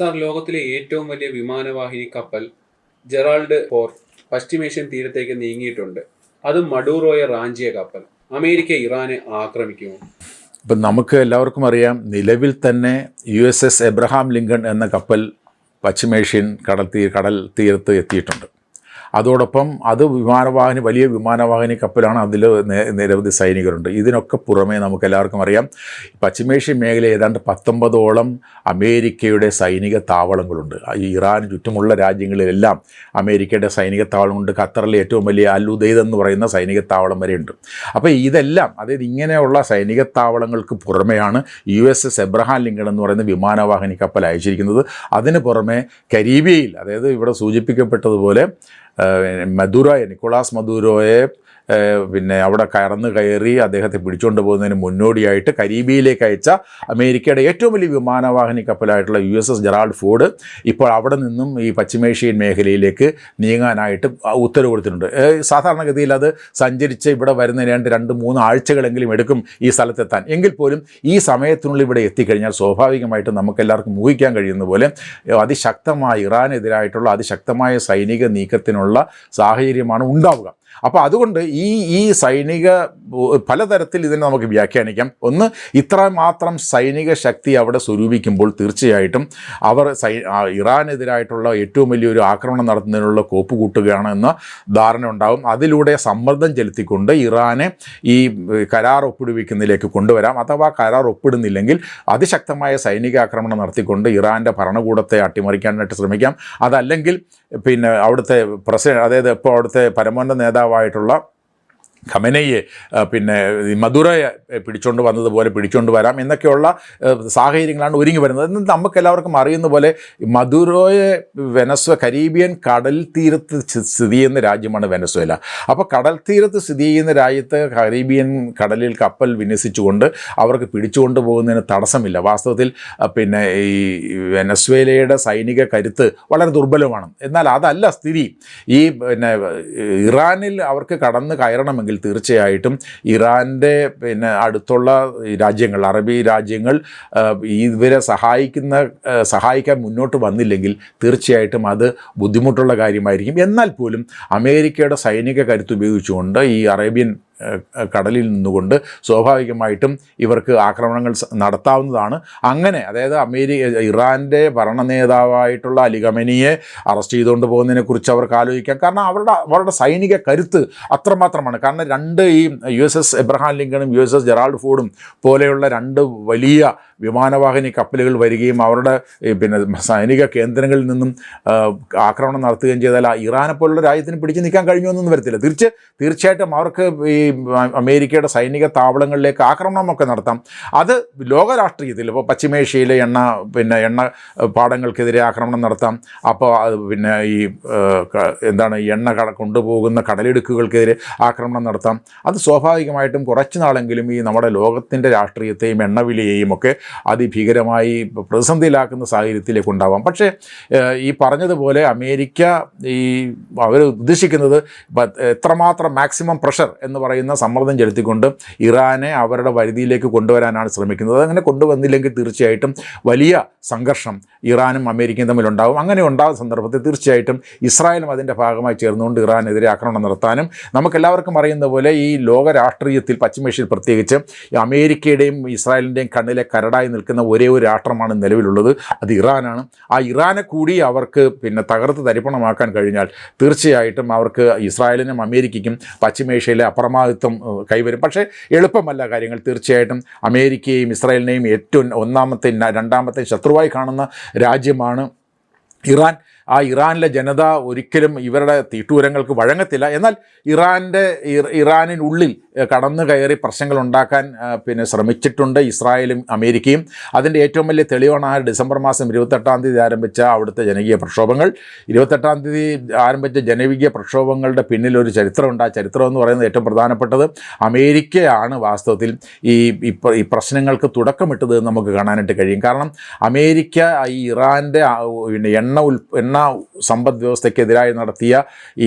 Sir, ലോകത്തിലെ ഏറ്റവും വലിയ വിമാനവാഹിനി കപ്പൽ ജെറാൾഡ് ഫോർ പശ്ചിമേഷ്യൻ തീരത്തേക്ക് നീങ്ങിയിട്ടുണ്ട്. അത് മഡൂറോയെ റാഞ്ചിയ കപ്പൽ. അമേരിക്ക ഇറാനെ ആക്രമിക്കുമോ? ഇപ്പം നമുക്ക് എല്ലാവർക്കും അറിയാം, നിലവിൽ തന്നെ USS എബ്രഹാം ലിങ്കൺ എന്ന കപ്പൽ പശ്ചിമേഷ്യൻ കടൽ തീരത്ത് എത്തിയിട്ടുണ്ട്. അതോടൊപ്പം അത് വലിയ വിമാനവാഹിനി കപ്പലാണ്. അതിൽ നിരവധി സൈനികരുണ്ട്. ഇതിനൊക്കെ പുറമേ നമുക്ക് എല്ലാവർക്കും അറിയാം, പശ്ചിമേഷ്യൻ മേഖല ഏതാണ്ട് 19ഓളം അമേരിക്കയുടെ സൈനിക താവളങ്ങളുണ്ട്. ഈ ഇറാന് ചുറ്റുമുള്ള രാജ്യങ്ങളിലെല്ലാം അമേരിക്കയുടെ സൈനിക താവളമുണ്ട്. ഖത്തറിലെ ഏറ്റവും വലിയ അൽ ഉദൈദ് എന്ന് പറയുന്ന സൈനിക താവളം വരെയുണ്ട്. അപ്പോൾ ഇതെല്ലാം, അതായത് ഇങ്ങനെയുള്ള സൈനിക താവളങ്ങൾക്ക് പുറമെയാണ് USS എബ്രഹാം ലിങ്കൺ എന്ന് പറയുന്ന വിമാനവാഹിനി കപ്പൽ അയച്ചിരിക്കുന്നത്. അതിന് പുറമെ കരീബിയയിൽ, അതായത് ഇവിടെ സൂചിപ്പിക്കപ്പെട്ടതുപോലെ നിക്കോളാസ് മദൂരോയെ അവിടെ കയറി അദ്ദേഹത്തെ പിടിച്ചുകൊണ്ട് പോകുന്നതിന് മുന്നോടിയായിട്ട് കരീബിയയിലേക്ക് അയച്ച അമേരിക്കയുടെ ഏറ്റവും വലിയ വിമാനവാഹിനി കപ്പലായിട്ടുള്ള USS ജെറാൾഡ് ഫോർഡ് ഇപ്പോൾ അവിടെ നിന്നും ഈ പശ്ചിമേഷ്യൻ മേഖലയിലേക്ക് നീങ്ങാനായിട്ട് ഉത്തരവ് കൊടുത്തിട്ടുണ്ട്. സാധാരണഗതിയിൽ അത് സഞ്ചരിച്ച് ഇവിടെ വരുന്നതിന് 2-3 ആഴ്ചകളെങ്കിലും എടുക്കും ഈ സ്ഥലത്തെത്താൻ. എങ്കിൽ പോലും ഈ സമയത്തിനുള്ളിൽ ഇവിടെ എത്തിക്കഴിഞ്ഞാൽ സ്വാഭാവികമായിട്ടും നമുക്കെല്ലാവർക്കും ഊഹിക്കാൻ കഴിയുന്ന പോലെ അതിശക്തമായ ഇറാനെതിരായിട്ടുള്ള അതിശക്തമായ സൈനിക നീക്കത്തിനുള്ള സാഹചര്യമാണ് ഉണ്ടാവുക. അപ്പോൾ അതുകൊണ്ട് ഈ സൈനിക പലതരത്തിൽ ഇതിനെ നമുക്ക് വ്യാഖ്യാനിക്കാം. ഒന്ന്, ഇത്രമാത്രം സൈനിക ശക്തി അവിടെ സ്വരൂപിക്കുമ്പോൾ തീർച്ചയായിട്ടും അവർ ഇറാനെതിരായിട്ടുള്ള ഏറ്റവും വലിയൊരു ആക്രമണം നടത്തുന്നതിനുള്ള കോപ്പ് കൂട്ടുകയാണ് എന്ന ധാരണ ഉണ്ടാകും. അതിലൂടെ സമ്മർദ്ദം ചെലുത്തിക്കൊണ്ട് ഇറാനെ ഈ കരാർ ഒപ്പിടുവിക്കുന്നതിലേക്ക് കൊണ്ടുവരാം. അഥവാ കരാർ ഒപ്പിടുന്നില്ലെങ്കിൽ അതിശക്തമായ സൈനിക ആക്രമണം നടത്തിക്കൊണ്ട് ഇറാൻ്റെ ഭരണകൂടത്തെ അട്ടിമറിക്കാനായിട്ട് ശ്രമിക്കാം. അതല്ലെങ്കിൽ അവിടുത്തെ അതായത് ഇപ്പോൾ അവിടുത്തെ പരമോന്നത നേതാവായിട്ടുള്ള ഖമനയെ മദുറയെ പിടിച്ചുകൊണ്ട് വന്നതുപോലെ പിടിച്ചുകൊണ്ട് വരാം എന്നൊക്കെയുള്ള സാഹചര്യങ്ങളാണ് ഒരുങ്ങി വരുന്നത്. എന്ന് നമുക്കെല്ലാവർക്കും അറിയുന്ന പോലെ മദുറോയെ കരീബിയൻ കടൽ തീരത്ത് സ്ഥിതി ചെയ്യുന്ന രാജ്യമാണ് വെനസ്വേല. അപ്പോൾ കടൽ തീരത്ത് സ്ഥിതി ചെയ്യുന്ന രാജ്യത്ത് കരീബിയൻ കടലിൽ കപ്പൽ വിന്യസിച്ചുകൊണ്ട് അവർക്ക് പിടിച്ചുകൊണ്ട് പോകുന്നതിന് തടസ്സമില്ല. വാസ്തവത്തിൽ ഈ വെനസ്വേലയുടെ സൈനിക കരുത്ത് വളരെ ദുർബലമാണ്. എന്നാൽ അതല്ല സ്ഥിതി. ഈ ഇറാനിൽ അവർക്ക് കടന്ന് കയറണമെങ്കിൽ തീർച്ചയായിട്ടും ഇറാൻ്റെ അടുത്തുള്ള രാജ്യങ്ങൾ, അറബി രാജ്യങ്ങൾ ഇവരെ സഹായിക്കാൻ മുന്നോട്ട് വന്നില്ലെങ്കിൽ തീർച്ചയായിട്ടും അത് ബുദ്ധിമുട്ടുള്ള കാര്യമായിരിക്കും. എന്നാൽ പോലും അമേരിക്കയുടെ സൈനിക കരുത്ത് ഉപയോഗിച്ചുകൊണ്ട് ഈ അറേബ്യൻ കടലിൽ നിന്നുകൊണ്ട് സ്വാഭാവികമായിട്ടും ഇവർക്ക് ആക്രമണങ്ങൾ നടത്താവുന്നതാണ്. അങ്ങനെ, അതായത് ഇറാൻ്റെ ഭരണ നേതാവായിട്ടുള്ള അലി ഖമനിയെ അറസ്റ്റ് ചെയ്തുകൊണ്ട് പോകുന്നതിനെക്കുറിച്ച് അവർക്ക് ആലോചിക്കാം. കാരണം അവരുടെ സൈനിക കരുത്ത് അത്രമാത്രമാണ്. കാരണം ഈ USS എബ്രഹാം ലിങ്കണും USS ജെറാൾഡ് ഫോർഡും പോലെയുള്ള 2 വലിയ വിമാനവാഹിനി കപ്പലുകൾ വരികയും അവരുടെ സൈനിക കേന്ദ്രങ്ങളിൽ നിന്നും ആക്രമണം നടത്തുകയും ചെയ്താൽ ഇറാനെ പോലുള്ള രാജ്യത്തിന് പിടിച്ചു നിൽക്കാൻ കഴിഞ്ഞൊന്നും വരത്തില്ല. തീർച്ചയായിട്ടും അവർക്ക് ഈ അമേരിക്കയുടെ സൈനിക താവളങ്ങളിലേക്ക് ആക്രമണമൊക്കെ നടത്താം. അത് ലോകരാഷ്ട്രീയത്തിൽ ഇപ്പോൾ പശ്ചിമേഷ്യയിലെ എണ്ണ പാടങ്ങൾക്കെതിരെ ആക്രമണം നടത്താം. അപ്പോൾ എണ്ണ കൊണ്ടുപോകുന്ന കടലിടുക്കുകൾക്കെതിരെ ആക്രമണം നടത്താം. അത് സ്വാഭാവികമായിട്ടും കുറച്ച് നാളെങ്കിലും ഈ നമ്മുടെ ലോകത്തിൻ്റെ രാഷ്ട്രീയത്തെയും എണ്ണവിലയെയും ഒക്കെ അതിഭീകരമായി പ്രതിസന്ധിയിലാക്കുന്ന സാഹചര്യത്തിലേക്ക് ഉണ്ടാവാം. പക്ഷേ ഈ പറഞ്ഞതുപോലെ അമേരിക്ക അവർ ഉദ്ദേശിക്കുന്നത് എത്രമാത്രം മാക്സിമം പ്രഷർ എന്ന് പറയുന്ന സമ്മർദ്ദം ചെലുത്തിക്കൊണ്ട് ഇറാനെ അവരുടെ പരിധിയിലേക്ക് കൊണ്ടുവരാനാണ് ശ്രമിക്കുന്നത്. അതങ്ങനെ കൊണ്ടുവന്നില്ലെങ്കിൽ തീർച്ചയായിട്ടും വലിയ സംഘർഷം ഇറാനും അമേരിക്കയും തമ്മിലുണ്ടാകും. അങ്ങനെ ഉണ്ടാകുന്ന സന്ദർഭത്തിൽ തീർച്ചയായിട്ടും ഇസ്രായേലും അതിൻ്റെ ഭാഗമായി ചേർന്നുകൊണ്ട് ഇറാനെതിരെ ആക്രമണം നടത്താനും, നമുക്കെല്ലാവർക്കും അറിയുന്ന പോലെ ഈ ലോക രാഷ്ട്രീയത്തിൽ പശ്ചിമേഷ്യയിൽ പ്രത്യേകിച്ച് അമേരിക്കയുടെയും ഇസ്രായേലിൻ്റെയും കണ്ണിലെ കരടായി നിൽക്കുന്ന ഒരേ ഒരു രാഷ്ട്രമാണ് നിലവിലുള്ളത്, അത് ഇറാനാണ്. ആ ഇറാനെ കൂടി അവർക്ക് തകർത്ത് തരിപ്പണമാക്കാൻ കഴിഞ്ഞാൽ തീർച്ചയായിട്ടും അവർക്ക് ഇസ്രായേലിനും അമേരിക്കയ്ക്കും പശ്ചിമേഷ്യയിലെ അപ്രമാദിത്വം കൈവരും. പക്ഷേ എളുപ്പമല്ല കാര്യങ്ങൾ. തീർച്ചയായിട്ടും അമേരിക്കയെയും ഇസ്രായേലിനെയും ഏറ്റവും രണ്ടാമത്തെ ശത്രുവായി കാണുന്ന രാജ്യമാണ് ഇറാൻ. ആ ഇറാനിലെ ജനത ഒരിക്കലും ഇവരുടെ തീട്ടൂരങ്ങൾക്ക് വഴങ്ങത്തില്ല. എന്നാൽ ഇറാനിനുള്ളിൽ കടന്നു കയറി പ്രശ്നങ്ങൾ ഉണ്ടാക്കാൻ ശ്രമിച്ചിട്ടുണ്ട് ഇസ്രായേലും അമേരിക്കയും. അതിൻ്റെ ഏറ്റവും വലിയ തെളിവാണ് ഡിസംബർ മാസം 28-ാം തീയതി ആരംഭിച്ച അവിടുത്തെ ജനകീയ പ്രക്ഷോഭങ്ങൾ. 28-ാം തീയതി ആരംഭിച്ച ജനകീയ പ്രക്ഷോഭങ്ങളുടെ പിന്നിലൊരു ചരിത്രമുണ്ട്. ആ ചരിത്രം എന്ന് പറയുന്നത് ഏറ്റവും പ്രധാനപ്പെട്ടത് അമേരിക്കയാണ് വാസ്തവത്തിൽ ഈ പ്രശ്നങ്ങൾക്ക് തുടക്കമിട്ടത് എന്ന് നമുക്ക് കാണാനായിട്ട് കഴിയും. കാരണം അമേരിക്ക ഈ ഇറാൻ്റെ എണ്ണ സമ്പദ് വ്യവസ്ഥയ്ക്കെതിരായി നടത്തിയ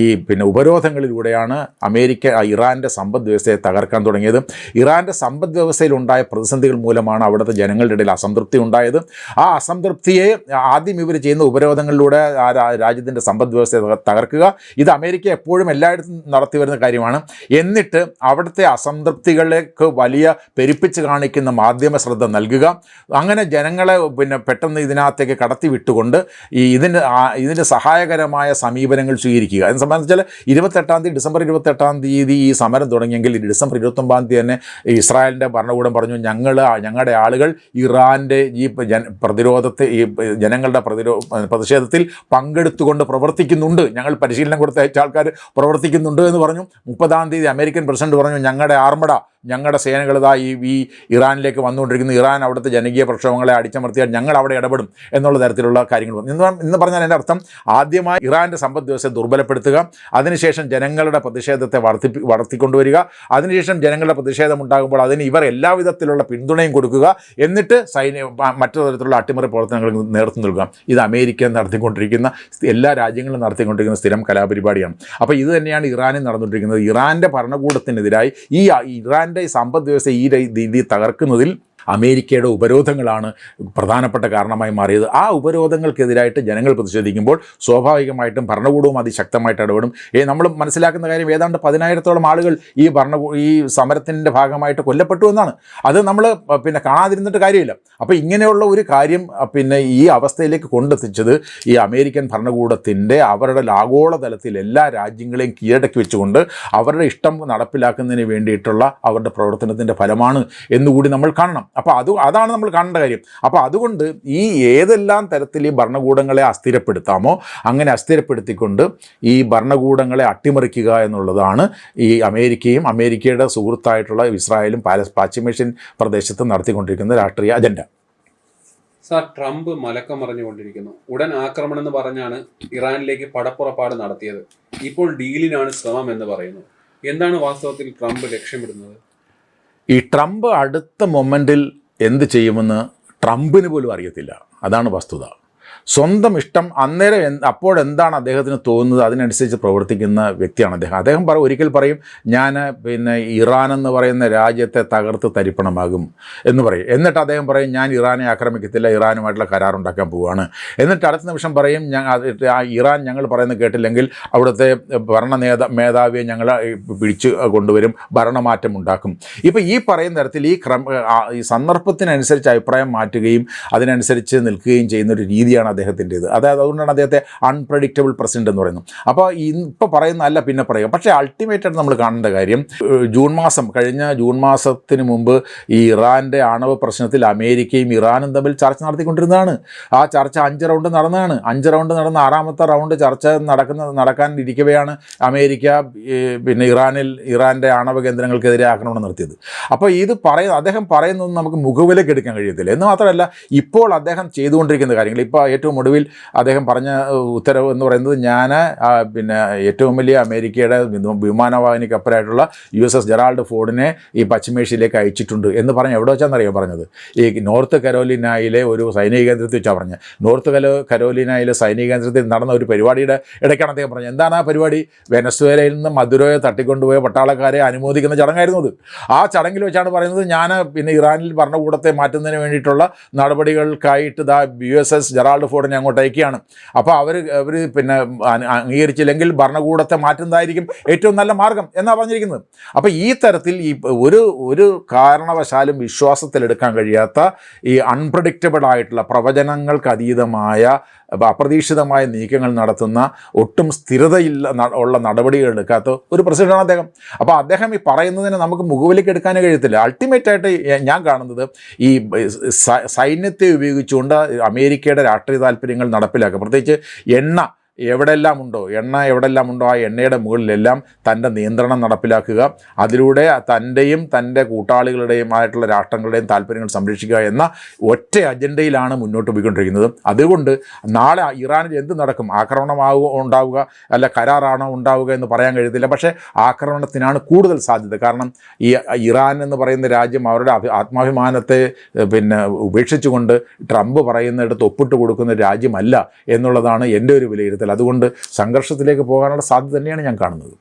ഉപരോധങ്ങളിലൂടെയാണ് അമേരിക്ക ഇറാൻ്റെ സമ്പദ് വ്യവസ്ഥയെ വ്യവസ്ഥയെ തകർക്കാൻ തുടങ്ങിയത്. ഇറാൻ്റെ സമ്പദ് വ്യവസ്ഥയിലുണ്ടായ പ്രതിസന്ധികൾ മൂലമാണ് അവിടുത്തെ ജനങ്ങളുടെ ഇടയിൽ അസംതൃപ്തി ഉണ്ടായത്. ആ അസംതൃപ്തിയെ ആദ്യം ഇവർ ചെയ്യുന്ന ഉപരോധങ്ങളിലൂടെ ആ രാജ്യത്തിൻ്റെ സമ്പദ് വ്യവസ്ഥയെ തകർക്കുക. ഇത് അമേരിക്ക എപ്പോഴും എല്ലായിടത്തും നടത്തി വരുന്ന കാര്യമാണ്. എന്നിട്ട് അവിടുത്തെ അസംതൃപ്തികളിലേക്ക് വലിയ പെരുപ്പിച്ച് കാണിക്കുന്ന മാധ്യമ ശ്രദ്ധ നൽകുക. അങ്ങനെ ജനങ്ങളെ പെട്ടെന്ന് ഇതിനകത്തേക്ക് കടത്തി വിട്ടുകൊണ്ട് ഇതിന് സഹായകരമായ സമീപനങ്ങൾ സ്വീകരിക്കുക. അതിനെ സംബന്ധിച്ചാൽ ഡിസംബർ 28 ഈ സമരം തുടങ്ങിയെങ്കിൽ ഡിസംബർ 29 തന്നെ ഇസ്രായേലിൻ്റെ ഭരണകൂടം പറഞ്ഞു, ഞങ്ങളുടെ ആളുകൾ ഇറാൻ്റെ ഈ ഈ ജനങ്ങളുടെ പ്രതിഷേധത്തിൽ പങ്കെടുത്തുകൊണ്ട് പ്രവർത്തിക്കുന്നുണ്ട്, ഞങ്ങൾ പരിശീലനം കൊടുത്ത ആൾക്കാർ പ്രവർത്തിക്കുന്നുണ്ട് എന്ന് പറഞ്ഞു. 30 അമേരിക്കൻ പ്രസിഡന്റ് പറഞ്ഞു, ഞങ്ങളുടെ സേനകൾ ഈ ഇറാനിലേക്ക് വന്നുകൊണ്ടിരിക്കുന്നു, ഇറാൻ അവിടുത്തെ ജനകീയ പ്രക്ഷോഭങ്ങളെ അടിച്ചമർത്തിയാൽ ഞങ്ങൾ അവിടെ ഇടപെടും എന്നുള്ള തരത്തിലുള്ള കാര്യങ്ങൾ ഇന്ന് പറഞ്ഞാൽ എൻ്റെ അർത്ഥം ആദ്യമായി ഇറാൻ്റെ സമ്പദ് വ്യവസ്ഥയെ ദുർബലപ്പെടുത്തുക, അതിനുശേഷം ജനങ്ങളുടെ പ്രതിഷേധത്തെ വളർത്തിക്കൊണ്ടുവരിക, അതിനുശേഷം ജനങ്ങളുടെ പ്രതിഷേധം ഉണ്ടാകുമ്പോൾ അതിന് ഇവർ എല്ലാവിധത്തിലുള്ള പിന്തുണയും കൊടുക്കുക, എന്നിട്ട് മറ്റു തരത്തിലുള്ള അട്ടിമറി പ്രവർത്തനങ്ങൾക്ക് നേതൃത്വം നൽകുക. ഇത് അമേരിക്ക നടത്തിക്കൊണ്ടിരിക്കുന്ന എല്ലാ രാജ്യങ്ങളും നടത്തിക്കൊണ്ടിരിക്കുന്ന സ്ഥിരം കലാപരിപാടിയാണ്. അപ്പോൾ ഇത് തന്നെയാണ് ഇറാനിൽ നടന്നുകൊണ്ടിരിക്കുന്നത്. ഇറാൻ്റെ ഭരണകൂടത്തിനെതിരായി ഇറാൻ്റെ സമ്പദ് വ്യവസ്ഥ ഈ രീതിയിൽ തകർക്കുന്നതിൽ അമേരിക്കയുടെ ഉപരോധങ്ങളാണ് പ്രധാനപ്പെട്ട കാരണമായി മാറിയത്. ആ ഉപരോധങ്ങൾക്കെതിരായിട്ട് ജനങ്ങൾ പ്രതിഷേധിക്കുമ്പോൾ സ്വാഭാവികമായിട്ടും ഭരണകൂടവും അതിശക്തമായിട്ട് ഇടപെടും. നമ്മൾ മനസ്സിലാക്കുന്ന കാര്യം ഏതാണ്ട് 10,000-ഓളം ആളുകൾ ഈ സമരത്തിൻ്റെ ഭാഗമായിട്ട് കൊല്ലപ്പെട്ടു എന്നാണ്. അത് നമ്മൾ കാണാതിരുന്നിട്ട് കാര്യമില്ല. അപ്പോൾ ഇങ്ങനെയുള്ള ഒരു കാര്യം ഈ അവസ്ഥയിലേക്ക് കൊണ്ടെത്തിച്ചത് ഈ അമേരിക്കൻ ഭരണകൂടത്തിൻ്റെ അവരുടെ ആഗോളതലത്തിൽ എല്ലാ രാജ്യങ്ങളെയും കീഴടക്കി വെച്ചുകൊണ്ട് അവരുടെ ഇഷ്ടം നടപ്പിലാക്കുന്നതിന് വേണ്ടിയിട്ടുള്ള അവരുടെ പ്രവർത്തനത്തിൻ്റെ ഫലമാണ് എന്നുകൂടി നമ്മൾ കാണണം. അപ്പോൾ അതാണ് നമ്മൾ കാണേണ്ട കാര്യം. അപ്പോൾ അതുകൊണ്ട് ഏതെല്ലാം തരത്തിൽ ഈ ഭരണകൂടങ്ങളെ അസ്ഥിരപ്പെടുത്താമോ അങ്ങനെ അസ്ഥിരപ്പെടുത്തിക്കൊണ്ട് ഈ ഭരണകൂടങ്ങളെ അട്ടിമറിക്കുക എന്നുള്ളതാണ് ഈ അമേരിക്കയും അമേരിക്കയുടെ സുഹൃത്തായിട്ടുള്ള ഇസ്രായേലും പശ്ചിമേഷ്യൻ പ്രദേശത്ത് നടത്തിക്കൊണ്ടിരിക്കുന്ന രാഷ്ട്രീയ അജണ്ട. സാർ, ട്രംപ് മലക്കം മറിഞ്ഞുകൊണ്ടിരിക്കുന്നു. ഉടൻ ആക്രമണം എന്ന് പറഞ്ഞാണ് ഇറാനിലേക്ക് പടപ്പുറപ്പാട് നടത്തിയത്. ഇപ്പോൾ ഡീലിനാണ് ശ്രമം എന്ന് പറയുന്നു. എന്താണ് വാസ്തവത്തിൽ ട്രംപ് ലക്ഷ്യമിടുന്നത്? ഈ ട്രംപ് അടുത്ത മൊമെൻറ്റിൽ എന്ത് ചെയ്യുമെന്ന് ട്രംപിന് പോലും അറിയത്തില്ല. അതാണ് വസ്തുത. സ്വന്തം ഇഷ്ടം അന്നേരം അപ്പോഴെന്താണ് അദ്ദേഹത്തിന് തോന്നുന്നത് അതിനനുസരിച്ച് പ്രവർത്തിക്കുന്ന വ്യക്തിയാണ് അദ്ദേഹം. അദ്ദേഹം ഒരിക്കൽ പറയും, ഞാൻ ഇറാൻ എന്ന് പറയുന്ന രാജ്യത്തെ തകർത്ത് തരിപ്പണമാകും എന്ന് പറയും. എന്നിട്ട് അദ്ദേഹം പറയും, ഞാൻ ഇറാനെ ആക്രമിക്കത്തില്ല, ഇറാനുമായിട്ടുള്ള കരാറുണ്ടാക്കാൻ പോവുകയാണ്. എന്നിട്ട് അടുത്ത നിമിഷം പറയും, ഇറാൻ ഞങ്ങൾ പറയുന്നത് കേട്ടില്ലെങ്കിൽ അവിടുത്തെ മേധാവിയെ ഞങ്ങൾ പിടിച്ച് കൊണ്ടുവരും, ഭരണമാറ്റം ഉണ്ടാക്കും. ഇപ്പോൾ ഈ പറയുന്ന തരത്തിൽ ഈ സന്ദർഭത്തിനനുസരിച്ച് അഭിപ്രായം മാറ്റുകയും അതിനനുസരിച്ച് നിൽക്കുകയും ചെയ്യുന്ന ഒരു രീതിയാണ് അദ്ദേഹത്തിൻ്റേത്. അതുകൊണ്ടാണ് അദ്ദേഹത്തെ അൺപ്രഡിക്റ്റബിൾ പ്രസിഡന്റ് എന്ന് പറയുന്നത്. അപ്പോൾ ഇപ്പോൾ പറയുന്നതല്ല പിന്നെ പറയുക. പക്ഷേ അൾട്ടിമേറ്റായിട്ട് നമ്മൾ കാണേണ്ട കാര്യം കഴിഞ്ഞ ജൂൺ മാസത്തിന് മുമ്പ് ഈ ഇറാൻ്റെ ആണവ പ്രശ്നത്തിൽ അമേരിക്കയും ഇറാനും തമ്മിൽ ചർച്ച നടത്തിക്കൊണ്ടിരുന്നതാണ്. ആ ചർച്ച 5 റൗണ്ട് നടന്നതാണ്. 5 റൗണ്ട് നടന്ന 6ാമത്തെ റൗണ്ട് ചർച്ച നടക്കാനിരിക്കവെയാണ് അമേരിക്ക ഇറാൻ്റെ ആണവ കേന്ദ്രങ്ങൾക്കെതിരെ ആക്രമണം നടത്തിയത്. അപ്പോൾ അദ്ദേഹം പറയുന്നതൊന്നും നമുക്ക് മുഖവിലേക്ക് എടുക്കാൻ കഴിയത്തില്ല. എന്ന് മാത്രമല്ല, ഇപ്പോൾ അദ്ദേഹം ചെയ്തുകൊണ്ടിരിക്കുന്ന കാര്യങ്ങൾ, ഇപ്പോൾ ഏറ്റവും ഒടുവിൽ അദ്ദേഹം പറഞ്ഞ ഉത്തരവ് എന്ന് പറയുന്നത്, ഞാൻ ഏറ്റവും വലിയ അമേരിക്കയുടെ വിമാനവാഹിനി കപ്പലായിട്ടുള്ള USS ജെറാൾഡ് ഫോർഡിനെ ഈ പശ്ചിമേഷ്യയിലേക്ക് അയച്ചിട്ടുണ്ട് എന്ന് പറഞ്ഞ് എവിടെ വെച്ചാണെന്നറിയാം പറഞ്ഞത്? ഈ നോർത്ത് കരോലിനയിലെ ഒരു സൈനിക കേന്ദ്രത്തിൽ വെച്ചാണ് പറഞ്ഞത്. നോർത്ത് കരോലിനയിലെ സൈനിക കേന്ദ്രത്തിൽ നടന്ന ഒരു പരിപാടിയുടെ ഇടയ്ക്കാണ് അദ്ദേഹം പറഞ്ഞത്. എന്താണ് ആ പരിപാടി? വെനസ്വേലയിൽ നിന്ന് മധുരയെ തട്ടിക്കൊണ്ടുപോയ പട്ടാളക്കാരെ അനുമോദിക്കുന്ന ചടങ്ങായിരുന്നു അത്. ആ ചടങ്ങിൽ വെച്ചാണ് പറയുന്നത്, ഞാൻ ഇറാനിൽ ഭരണകൂടത്തെ മാറ്റുന്നതിന് വേണ്ടിയിട്ടുള്ള നടപടികൾക്കായിട്ട് USS ജെറാൾഡ് ഫോർഡിനെ അങ്ങോട്ട് അയക്കുകയാണ്. അപ്പോൾ അവർ അംഗീകരിച്ചില്ലെങ്കിൽ ഭരണകൂടത്തെ മാറ്റുന്നതായിരിക്കും ഏറ്റവും നല്ല മാർഗം എന്നാണ് പറഞ്ഞിരിക്കുന്നത്. അപ്പോൾ ഈ തരത്തിൽ ഒരു കാരണവശാലും വിശ്വാസത്തിലെടുക്കാൻ കഴിയാത്ത ഈ അൺപ്രഡിക്റ്റബിൾ ആയിട്ടുള്ള പ്രവചനങ്ങൾക്ക് അതീതമായ അപ്രതീക്ഷിതമായ നീക്കങ്ങൾ നടത്തുന്ന, ഒട്ടും ഉള്ള നടപടികൾ എടുക്കാത്ത ഒരു പ്രസിഡന്റാണ് അദ്ദേഹം. അപ്പോൾ അദ്ദേഹം ഈ പറയുന്നതിന് നമുക്ക് മുഖവിലേക്ക് എടുക്കാനേ കഴിയത്തില്ല. അൾട്ടിമേറ്റായിട്ട് ഞാൻ കാണുന്നത് ഈ സൈന്യത്തെ ഉപയോഗിച്ചുകൊണ്ട് അമേരിക്കയുടെ രാഷ്ട്രീയ താല്പര്യങ്ങൾ നടപ്പിലാക്കുക. പ്രത്യേകിച്ച് എണ്ണ എവിടെയെല്ലാം ഉണ്ടോ ആ എണ്ണയുടെ മുകളിലെല്ലാം തൻ്റെ നിയന്ത്രണം നടപ്പിലാക്കുക, അതിലൂടെ തൻ്റെയും തൻ്റെ കൂട്ടാളികളുടെയുമായിട്ടുള്ള രാഷ്ട്രങ്ങളുടെയും താല്പര്യങ്ങൾ സംരക്ഷിക്കുക എന്ന ഒറ്റ അജണ്ടയിലാണ് മുന്നോട്ട് പോയിക്കൊണ്ടിരിക്കുന്നത്. അതുകൊണ്ട് നാളെ ഇറാനിൽ എന്ത് നടക്കും, ഉണ്ടാവുക അല്ല കരാറാണോ ഉണ്ടാവുക എന്ന് പറയാൻ കഴിയത്തില്ല. പക്ഷേ ആക്രമണത്തിനാണ് കൂടുതൽ സാധ്യത. കാരണം ഈ ഇറാൻ എന്ന് പറയുന്ന രാജ്യം അവരുടെ ആത്മാഭിമാനത്തെ ഉപേക്ഷിച്ചുകൊണ്ട് ട്രംപ് പറയുന്നിടത്ത് ഒപ്പിട്ട് കൊടുക്കുന്ന രാജ്യമല്ല എന്നുള്ളതാണ് എൻ്റെ ഒരു വിലയിരുത്തൽ. അതുകൊണ്ട് സംഘർഷത്തിലേക്ക് പോകാനുള്ള സാധ്യത തന്നെയാണ് ഞാൻ കാണുന്നത്.